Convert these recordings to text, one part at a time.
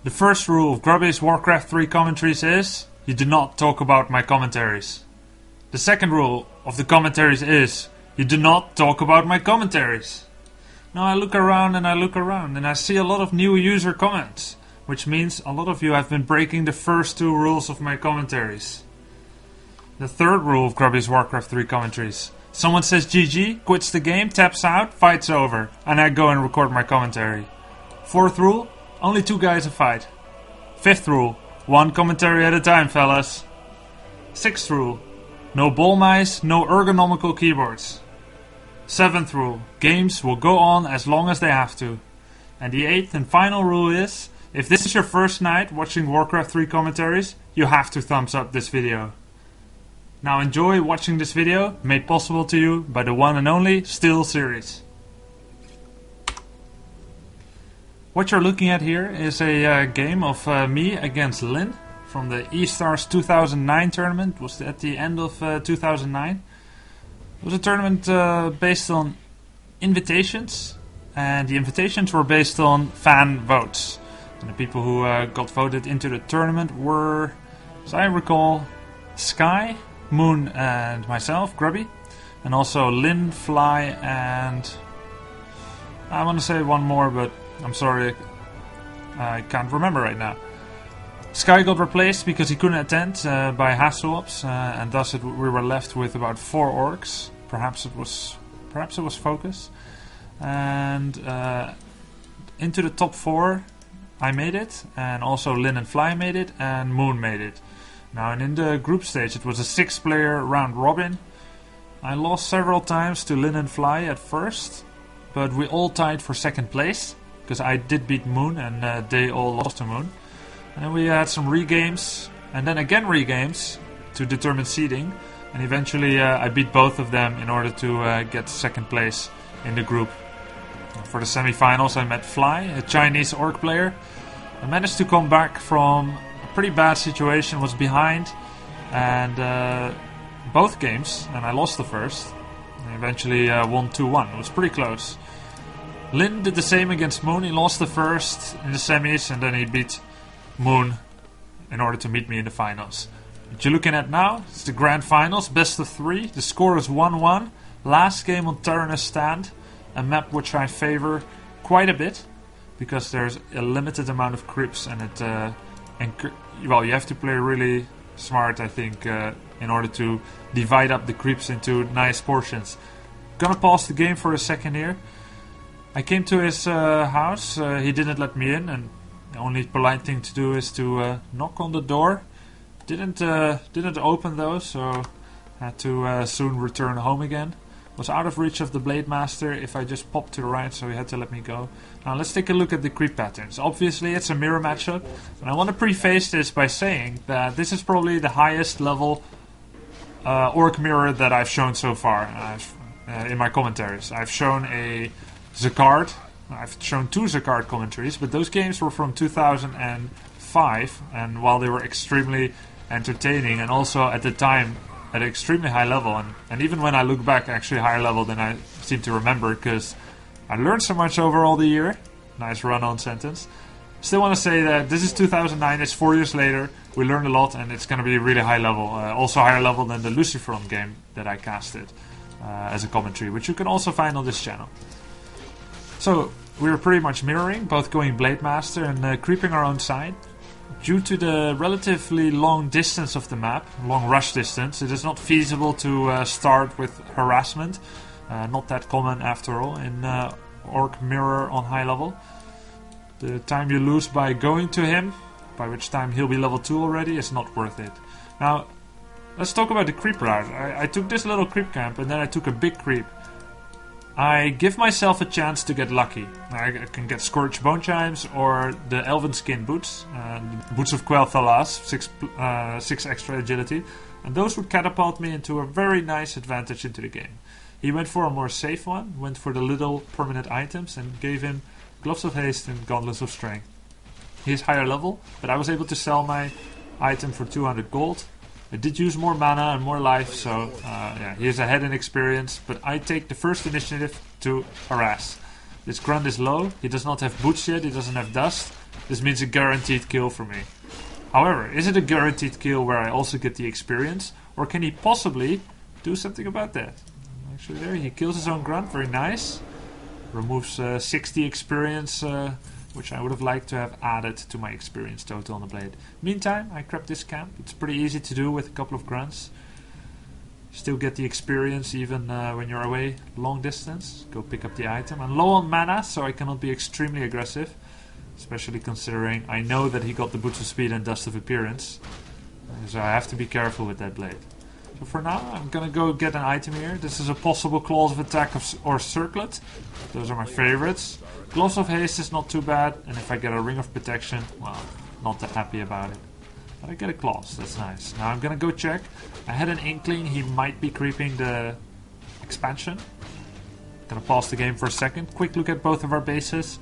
The first rule of Grubby's Warcraft 3 commentaries is, you do not talk about my commentaries. The second rule of the commentaries is, you do not talk about my commentaries. Now I look around and I see a lot of new user comments, which means a lot of you have been breaking the first two rules of my commentaries. The third rule of Grubby's Warcraft 3 commentaries. Someone says GG, quits the game, taps out, fight's over, and I go and record my commentary. Fourth rule, only 2 guys a fight. Fifth rule, 1 commentary at a time, fellas. Sixth rule, no ball mice, no ergonomical keyboards. Seventh rule, games will go on as long as they have to. And the eighth and final rule is, if this is your first night watching Warcraft 3 commentaries, you have to thumbs up this video. Now enjoy watching this video, made possible to you by the one and only Steelseries. What you're looking at here is a game of me against Lynn from the eStars 2009 tournament. It was at the end of 2009. It was a tournament based on invitations, and the invitations were based on fan votes. And the people who got voted into the tournament were, as I recall, Sky, Moon and myself, Grubby, and also Lynn, Fly, and I want to say one more, but I'm sorry, I can't remember right now. Sky got replaced because he couldn't attend by Hasselhoffs, and thus we were left with about 4 orcs. Perhaps it was Focus, and into the top 4 I made it, and also Lynn and Fly made it, and Moon made it. Now, and in the group stage, it was a 6-player round robin. I lost several times to Lynn and Fly at first, but we all tied for 2nd place, because I did beat Moon and they all lost to Moon. And then we had some regames, and then again regames to determine seeding, and eventually I beat both of them in order to get 2nd place in the group. For the semi-finals, I met Fly, a Chinese orc player. I managed to come back from pretty bad situation, was behind, and both games, and I lost the first. I eventually won 2-1. It was pretty close. Lynn did the same against Moon. He lost the first in the semis, and then he beat Moon in order to meet me in the finals. What you're looking at now, it's the grand finals, best of 3. The score is 1-1. Last game on Terenas stand, a map which I favor quite a bit, because there's a limited amount of creeps, and it well, you have to play really smart, I think, in order to divide up the creeps into nice portions. Gonna pause the game for a second here. I came to his house, he didn't let me in, and the only polite thing to do is to knock on the door. Didn't open though, so had to soon return home again. Was out of reach of the Blade Master if I just popped to the right, so he had to let me go. Now let's take a look at the creep patterns. Obviously it's a mirror matchup, and I want to preface this by saying that this is probably the highest level orc mirror that I've shown so far in my commentaries. I've shown a Zakard, I've shown 2 Zakard commentaries, but those games were from 2005, and while they were extremely entertaining and also at the time at an extremely high level, and even when I look back, actually higher level than I seem to remember, because I learned so much over all the year. Nice run-on sentence. Still want to say that this is 2009, it's 4 years later, we learned a lot, and it's going to be really high level. Also higher level than the Lucifron game that I casted as a commentary, which you can also find on this channel. So, we were pretty much mirroring, both going Blade Master and creeping our own side. Due to the relatively long distance of the map, long rush distance, it is not feasible to start with Harassment. Not that common after all in Orc Mirror on high level. The time you lose by going to him, by which time he'll be level 2 already, is not worth it. Now, let's talk about the creep route. I took this little creep camp and then I took a big creep. I give myself a chance to get lucky. I can get Scorched Bone Chimes or the Elven Skin Boots, Boots of Quel'Thalas, 6 extra agility, and those would catapult me into a very nice advantage into the game. He went for a more safe one, went for the little permanent items, and gave him Gloves of Haste and Gauntlets of Strength. He is higher level, but I was able to sell my item for 200 gold. I did use more mana and more life, so yeah, he is ahead in experience, but I take the first initiative to harass. This grunt is low. He does not have boots yet. He doesn't have dust. This means a guaranteed kill for me. However, is it a guaranteed kill where I also get the experience? Or can he possibly do something about that? Actually there, he kills his own grunt. Very nice. Removes 60 experience, which I would have liked to have added to my experience total on the blade. Meantime, I crept this camp. It's pretty easy to do with a couple of grunts. Still get the experience even when you're away long distance. Go pick up the item. I'm low on mana, so I cannot be extremely aggressive. Especially considering I know that he got the boots of speed and dust of appearance. So I have to be careful with that blade. So for now, I'm gonna go get an item here. This is a possible claws of attack or circlet. Those are my favorites. Gloves of haste is not too bad. And if I get a ring of protection, well, not that happy about it. But I get a claws, that's nice. Now I'm gonna go check. I had an inkling he might be creeping the expansion. Gonna pause the game for a second. Quick look at both of our bases.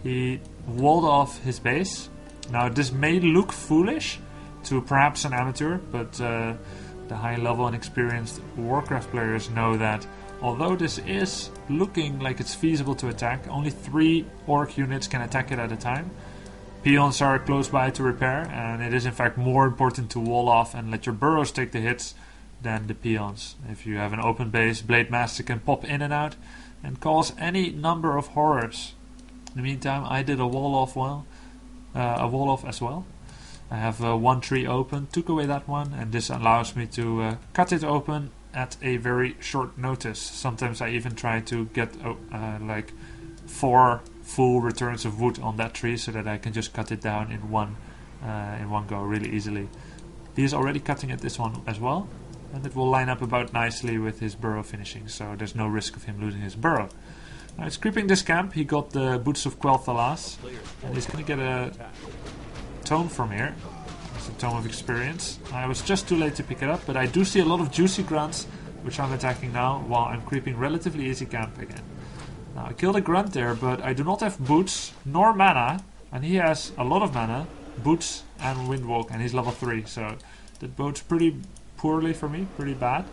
He walled off his base. Now this may look foolish to perhaps an amateur, but the high level and experienced Warcraft players know that although this is looking like it's feasible to attack, only 3 orc units can attack it at a time. Peons are close by to repair, and it is in fact more important to wall off and let your burrows take the hits than the peons. If you have an open base, Blade Master can pop in and out and cause any number of horrors. In the meantime, I did a wall off as well. I have one tree open, took away that one, and this allows me to cut it open at a very short notice. Sometimes I even try to get like 4 full returns of wood on that tree so that I can just cut it down in one go really easily. He is already cutting at this one as well, and it will line up about nicely with his burrow finishing, so there's no risk of him losing his burrow. Now he's creeping this camp. He got the boots of Quel'Thalas, and he's going to get a tome from here. It's a tome of experience. I was just too late to pick it up, but I do see a lot of juicy grunts, which I'm attacking now while I'm creeping relatively easy camp again. Now I killed a grunt there, but I do not have boots nor mana, and he has a lot of mana, boots and windwalk, and he's level 3, so that bodes pretty poorly for me, pretty bad.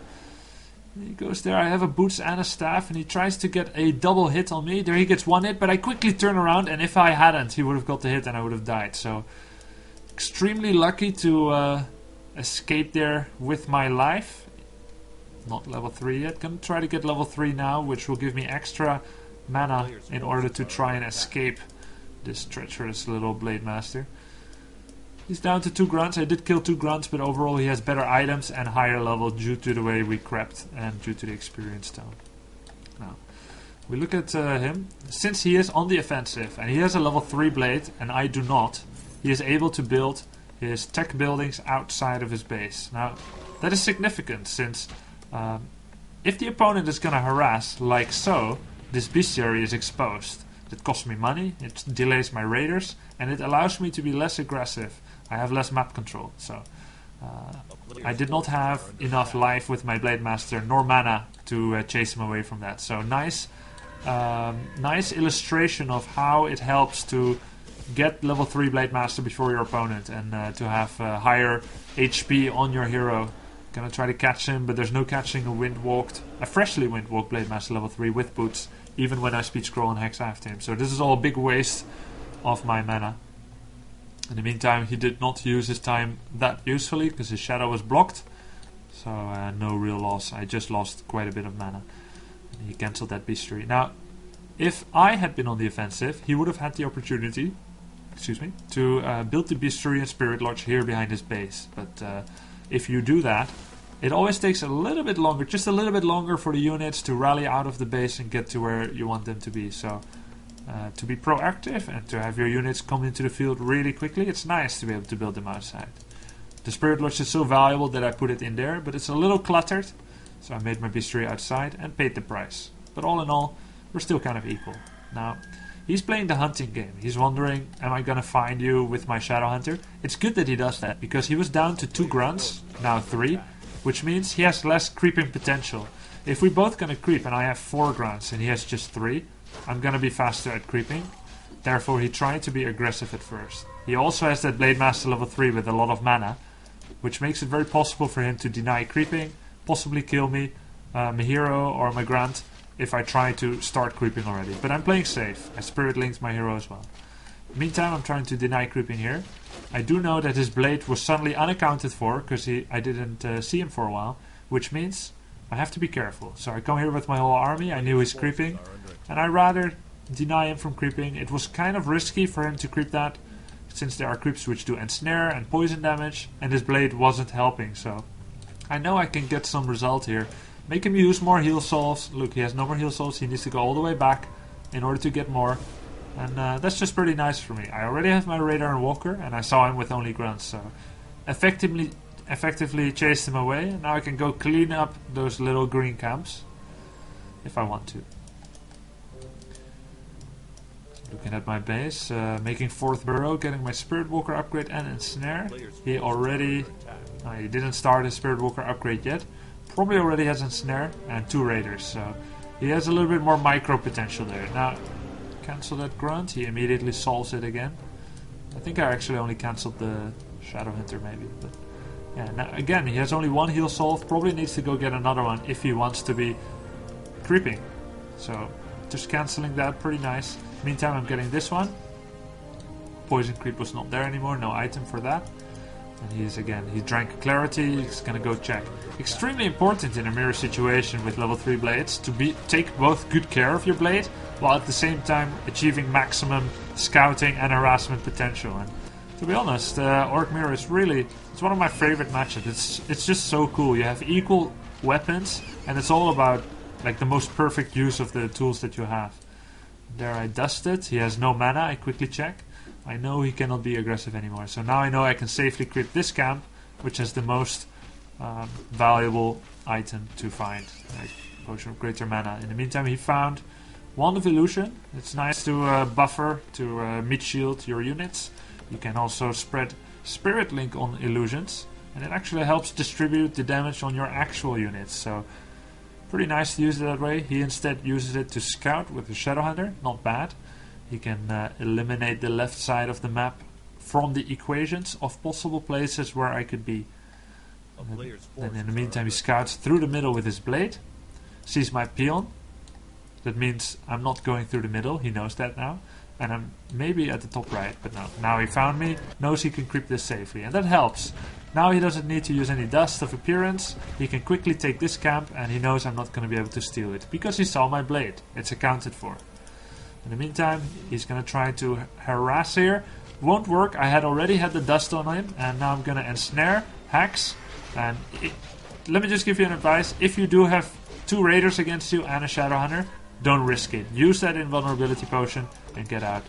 He goes there, I have a boots and a staff, and he tries to get a double hit on me. There he gets 1 hit, but I quickly turn around, and if I hadn't, he would have got the hit and I would have died. So, extremely lucky to escape there with my life. Not level 3 yet. Gonna try to get level 3 now, which will give me extra mana in order to try and escape this treacherous little Blade Master. He's down to 2 grunts. I did kill 2 grunts, but overall he has better items and higher level due to the way we crept and due to the experience stone. Now, we look at him. Since he is on the offensive and he has a level 3 blade and I do not, he is able to build his tech buildings outside of his base. Now, that is significant since if the opponent is going to harass like so, this bestiary is exposed. It costs me money, it delays my raiders, and it allows me to be less aggressive. I have less map control, so I did not have enough life with my Blade Master nor mana to chase him away from that. So nice illustration of how it helps to get level 3 Blade Master before your opponent and to have higher HP on your hero. Gonna try to catch him, but there's no catching a freshly windwalked Blade Master level 3 with boots, even when I speed scroll and hex after him. So this is all a big waste of my mana. In the meantime, he did not use his time that usefully because his shadow was blocked. So no real loss. I just lost quite a bit of mana. And he cancelled that bestiary. Now, if I had been on the offensive, he would have had the opportunity, to build the bestiary and spirit lodge here behind his base. But if you do that, it always takes a little bit longer, just a little bit longer for the units to rally out of the base and get to where you want them to be. So to be proactive and to have your units come into the field really quickly, it's nice to be able to build them outside. The Spirit Lodge is so valuable that I put it in there, but it's a little cluttered, so I made my bestiary outside and paid the price. But all in all, we're still kind of equal. Now, he's playing the hunting game. He's wondering, am I gonna find you with my Shadow Hunter? It's good that he does that, because he was down to 2 grunts, now 3, which means he has less creeping potential. If we both gonna creep and I have 4 grunts and he has just 3, I'm gonna be faster at creeping. Therefore he tried to be aggressive at first. He also has that Blade Master level 3 with a lot of mana, which makes it very possible for him to deny creeping, possibly kill me, my hero or my grunt, if I try to start creeping already. But I'm playing safe. I spirit linked my hero as well. Meantime, I'm trying to deny creeping here. I do know that his blade was suddenly unaccounted for because I didn't see him for a while, which means I have to be careful. So I come here with my whole army. I knew he's creeping, and I rather deny him from creeping. It was kind of risky for him to creep that, since there are creeps which do ensnare and poison damage, and his blade wasn't helping. So I know I can get some result here. Make him use more heal souls. Look, he has no more heal souls. He needs to go all the way back in order to get more. And that's just pretty nice for me. I already have my radar and walker, and I saw him with only grunts, so effectively chased him away. And now I can go clean up those little green camps if I want to. Looking at my base, making 4th burrow, getting my Spirit Walker upgrade and ensnare. He already, he didn't start his Spirit Walker upgrade yet. Probably already has ensnare and 2 raiders, so he has a little bit more micro potential there. Now, cancel that grunt, he immediately solves it again. I think I actually only cancelled the Shadow Hunter maybe, but yeah, now again, he has only 1 heal solve, probably needs to go get another one if he wants to be creeping. So, just cancelling that, pretty nice. Meantime, I'm getting this one. Poison creep was not there anymore, no item for that. And he drank clarity, he's gonna go check. Extremely important in a mirror situation with level 3 blades to take both good care of your blade, while at the same time achieving maximum scouting and harassment potential. And to be honest, Orc Mirror is really, it's one of my favorite matchups. It's just so cool. You have equal weapons, and it's all about like the most perfect use of the tools that you have. There I dusted, he has no mana, I quickly check. I know he cannot be aggressive anymore, so now I know I can safely creep this camp, which has the most valuable item to find, like Potion of Greater Mana. In the meantime, he found Wand of Illusion. It's nice to buffer, to mid shield your units. You can also spread Spirit Link on illusions, and it actually helps distribute the damage on your actual units, so pretty nice to use it that way. He instead uses it to scout with the Shadow Hunter, not bad. He can eliminate the left side of the map from the equations of possible places where I could be. And in the meantime he scouts through the middle with his blade, sees my peon. That means I'm not going through the middle, he knows that now. And I'm maybe at the top right, but no. Now he found me, knows he can creep this safely, and that helps. Now he doesn't need to use any dust of appearance, he can quickly take this camp, and he knows I'm not going to be able to steal it, because he saw my blade. It's accounted for. In the meantime, he's going to try to harass here. Won't work, I had already had the dust on him, and now I'm going to ensnare, hex, and let me just give you an advice. If you do have 2 raiders against you and a Shadow Hunter, don't risk it. Use that invulnerability potion and get out.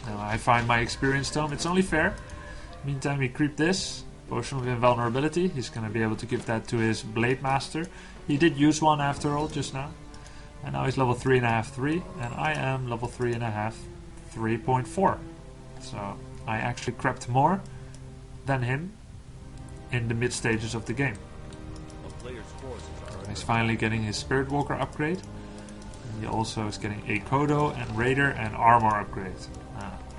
Now I find my experience tome, it's only fair. Meantime, we creep this. Potion of invulnerability. He's going to be able to give that to his Blade Master. He did use one after all just now. And now he's level 3.5, 3. And I am level 3.5, 3.4. So I actually crept more than him in the mid stages of the game. He's finally getting his Spirit Walker upgrade. And he also is getting a Kodo and Raider and armor upgrade.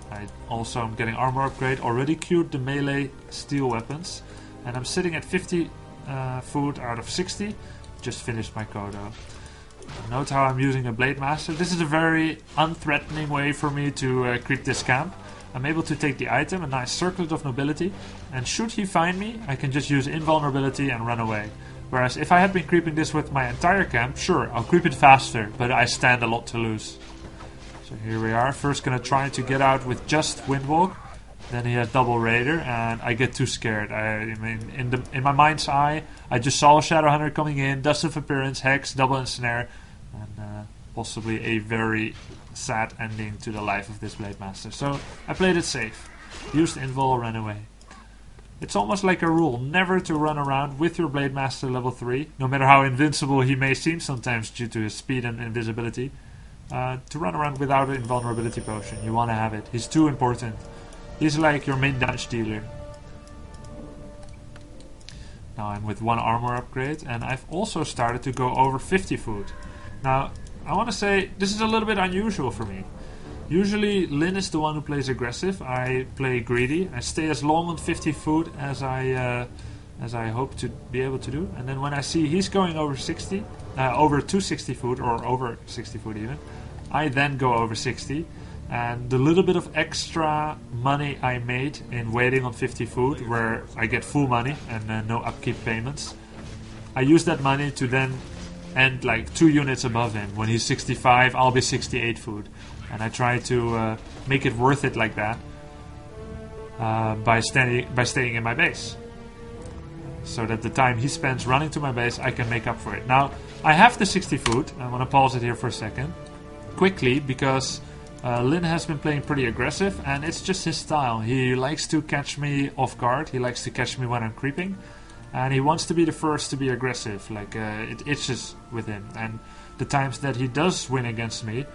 I also am getting armor upgrade, already queued the melee steel weapons, and I'm sitting at 50 food out of 60, just finished my Kodo. Note how I'm using a Blade Master. This is a very unthreatening way for me to creep this camp. I'm able to take the item, a nice Circlet of Nobility, and should he find me, I can just use invulnerability and run away. Whereas if I had been creeping this with my entire camp, sure, I'll creep it faster, but I stand a lot to lose. So here we are, first gonna try to get out with just Windwalk, then he has double Raider, and I get too scared. I mean, in my mind's eye, I just saw a Shadow Hunter coming in, Dust of Appearance, Hex, double ensnare, and possibly a very sad ending to the life of this Blade Master. So I played it safe, used Invul, ran away. It's almost like a rule, never to run around with your Blade Master level 3, no matter how invincible he may seem sometimes due to his speed and invisibility. To run around without an invulnerability potion. You want to have it. He's too important. He's like your main damage dealer. Now I'm with 1 armor upgrade, and I've also started to go over 50 food. Now, I want to say, this is a little bit unusual for me. Usually, Lin is the one who plays aggressive. I play greedy. I stay as long on 50 food as I as I hope to be able to do. And then when I see he's going over 60, over 260 food, or over 60 food even, I then go over 60. And the little bit of extra money I made in waiting on 50 food, where I get full money and no upkeep payments, I use that money to then end like 2 units above him. When he's 65, I'll be 68 food. And I try to make it worth it like that by staying in my base. So that the time he spends running to my base, I can make up for it. Now, I have the 60 food. I want to pause it here for a second. Quickly, because Lin has been playing pretty aggressive, and it's just his style. He likes to catch me off guard. He likes to catch me when I'm creeping. And he wants to be the first to be aggressive. Like, it itches with him. And the times that he does win against me,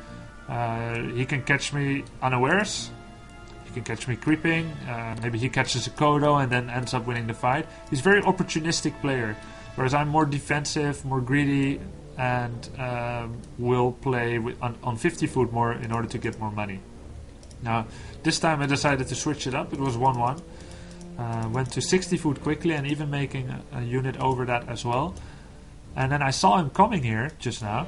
he can catch me unawares. He can catch me creeping. Maybe he catches a Kodo and then ends up winning the fight. He's a very opportunistic player. Whereas I'm more defensive, more greedy, and will play on 50 food more in order to get more money. Now, this time I decided to switch it up. It was 1-1. Went to 60 food quickly, and even making a unit over that as well. And then I saw him coming here just now,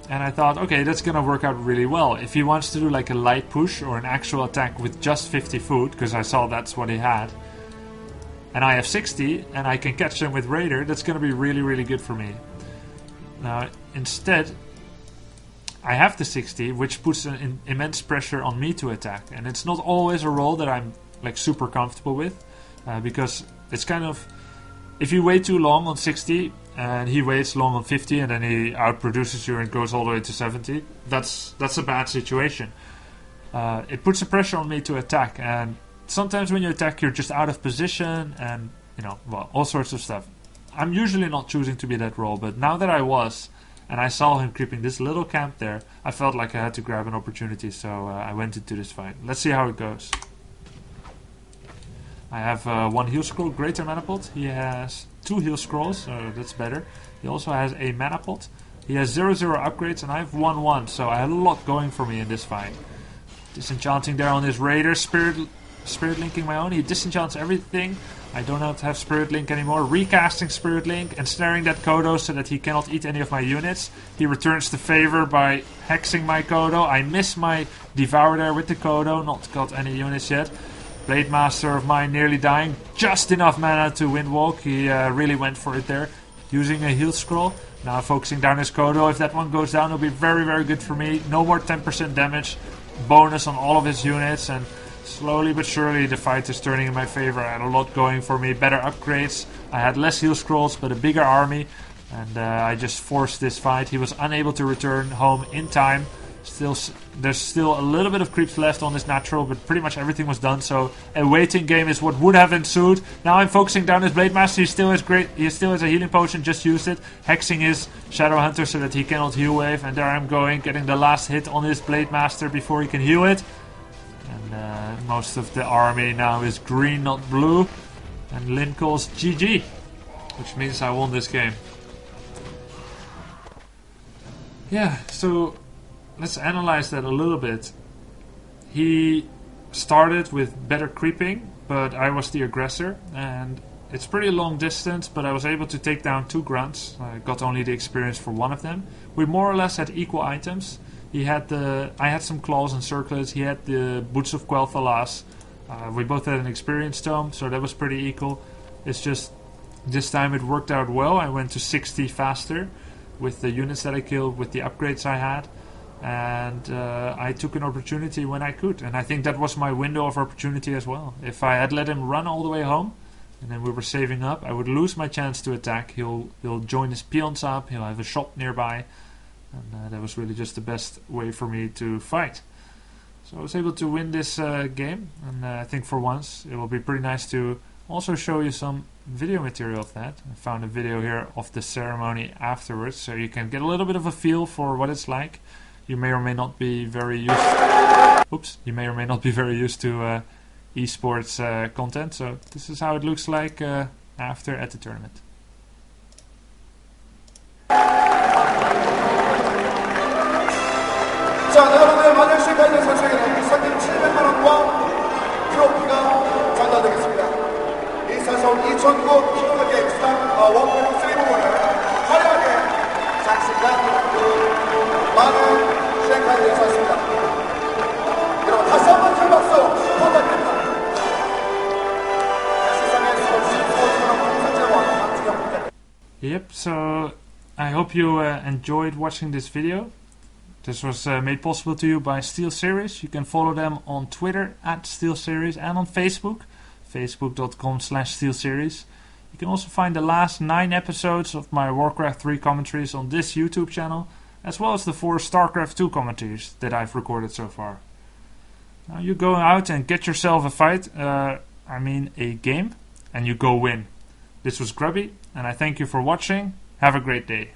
and I thought, okay, that's gonna work out really well. If he wants to do like a light push or an actual attack with just 50 food, because I saw that's what he had, and I have 60, and I can catch him with Raider, that's gonna be really, really good for me. Now, instead, I have the 60, which puts an immense pressure on me to attack. And it's not always a role that I'm like super comfortable with, because it's kind of, if you wait too long on 60 and he waits long on 50 and then he outproduces you and goes all the way to 70, that's a bad situation. It puts a pressure on me to attack, and sometimes when you attack you're just out of position and, you know, well, all sorts of stuff. I'm usually not choosing to be that role, but now that I was, and I saw him creeping this little camp there, I felt like I had to grab an opportunity, so I went into this fight. Let's see how it goes. I have 1 heal scroll, Greater Mana Pot. He has 2 heal scrolls, so that's better. He also has a Mana Pot. He has 0/0 upgrades, and I have 1/1, so I had a lot going for me in this fight. Disenchanting there on his Raider, Spirit Linking my own. He disenchants everything. I do not have Spirit Link anymore. Recasting Spirit Link, ensnaring that Kodo so that he cannot eat any of my units. He returns the favor by hexing my Kodo. I miss my Devour there with the Kodo, not got any units yet. Blade Master of mine nearly dying. Just enough mana to Windwalk. He really went for it there. Using a heal scroll. Now focusing down his Kodo. If that one goes down, it'll be very, very good for me. No more 10% damage. Bonus on all of his units, and slowly but surely the fight is turning in my favor. I had a lot going for me, better upgrades. I had less heal scrolls but a bigger army, and I just forced this fight. He was unable to return home in time. There's still a little bit of creeps left on this natural, but pretty much everything was done, so a waiting game is what would have ensued. Now I'm focusing down his Blade Master. He still has a healing potion, just used it. Hexing his Shadow Hunter so that he cannot heal wave, and there I'm going, getting the last hit on his Blade Master before he can heal it. And most of the army now is green, not blue. And Lin calls GG, which means I won this game. Yeah, so let's analyze that a little bit. He started with better creeping, but I was the aggressor, and it's pretty long distance, but I was able to take down 2 grunts. I got only the experience for 1 of them. We more or less had equal items. I had some claws and circlets. He had the Boots of Quel'Thalas. We both had an experience tome, so that was pretty equal. It's just this time it worked out well. I went to 60 faster with the units that I killed, with the upgrades I had, and I took an opportunity when I could. And I think that was my window of opportunity as well. If I had let him run all the way home, and then we were saving up, I would lose my chance to attack. He'll join his peons up. He'll have a shop nearby. And that was really just the best way for me to fight. So I was able to win this game, and I think for once it will be pretty nice to also show you some video material of that. I found a video here of the ceremony afterwards, so you can get a little bit of a feel for what it's like. You may or may not be very used. You may or may not be very used to esports content. So this is how it looks like after at the tournament. 자, 여러분들 만약 실패하는 선수에게는 상금 700만 원과 트로피가 전달되겠습니다. 이 사실 온 2009 피노르게 부산 워크래프트 3 부분을 화려하게 장식한 많은 시행카드를 있었습니다. 여러분 다시 한번 큰 박수 부탁드립니다. 세상에 스포츠는 공산제와 강진영. Yep, so I hope you enjoyed watching this video. This was made possible to you by Steelseries. You can follow them on Twitter @Steelseries and on Facebook, facebook.com/Steelseries. You can also find the last 9 episodes of my Warcraft 3 commentaries on this YouTube channel, as well as the 4 StarCraft 2 commentaries that I've recorded so far. Now you go out and get yourself a fight, a game, and you go win. This was Grubby, and I thank you for watching. Have a great day.